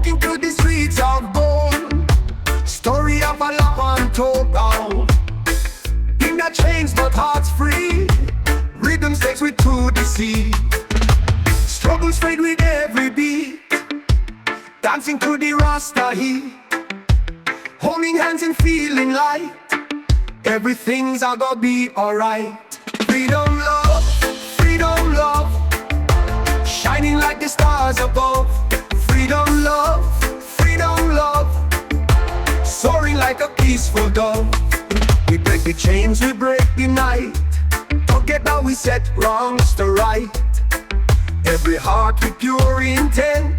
Walking through the streets of gold, story of a love untold. In the chains but hearts free, rhythm takes we to the sea. Struggles fade with every beat, dancing to the Rasta heat, holding hands and feeling light. Everything's gonna be alright. Freedom, love, shining like the stars above. Freedom, love, soaring like a peaceful dove. We break the chains, we break the night. Forget that we set wrongs to right. Every heart with pure intent,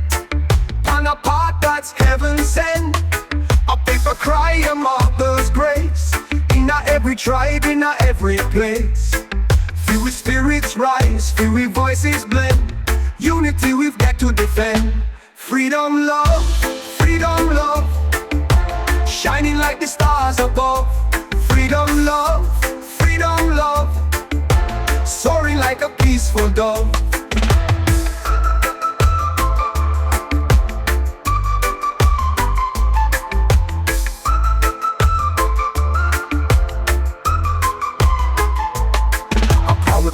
on a path that's heaven sent. A paper cry, a mother's grace, in every tribe, in every place. Feel with spirits rise, feel with voices blend. Unity we've got to defend. Freedom, love, shining like the stars above. Freedom, love, soaring like a peaceful dove.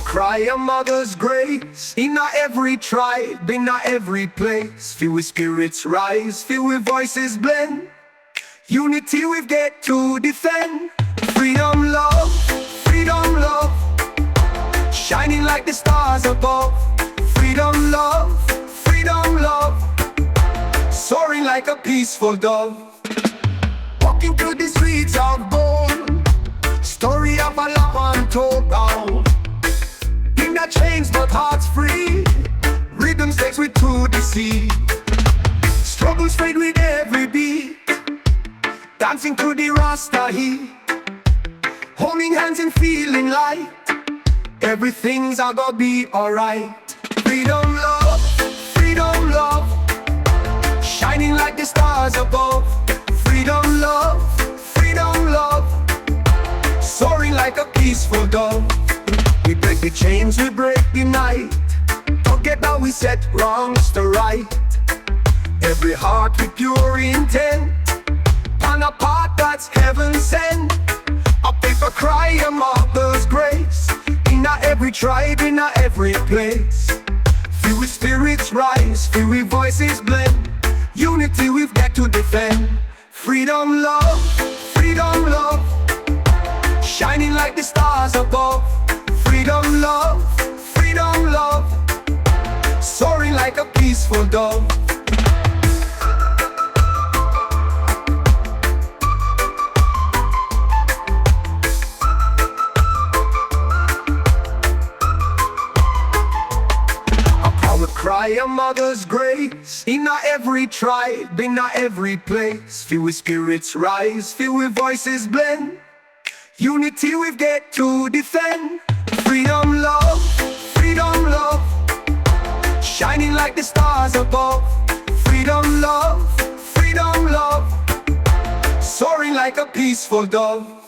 Cry a mother's grace, in every tribe, in every place. Feel with spirits rise, feel with voices blend. Unity we've got to defend. Freedom, love, shining like the stars above. Freedom, love, soaring like a peaceful dove. Walking through the streets of gold, story of a love untold. In the chains but hearts free, rhythm takes we to the sea. Struggles fade with every beat, dancing to the Rasta heat, holding hands and feeling light. Everything's gonna be alright. Freedom, love, shining like the stars above. Freedom, love, soaring like a peaceful dove. We break the chains, we break the night. Forget that we set wrongs to right. Every heart with pure intent, on a path that's heaven sent. A paper cry, a mother's grace, in every tribe, in every place. Feel with spirits rise, feel with voices blend. Unity we've got to defend. Freedom, love, shining like the stars above. Freedom, love, soaring like a peaceful dove. Cry a mother's grace, in every tribe, in every place. Feel with spirits rise, feel with voices blend. Unity we've got to defend. Freedom, love, shining like the stars above. Freedom, love, soaring like a peaceful dove.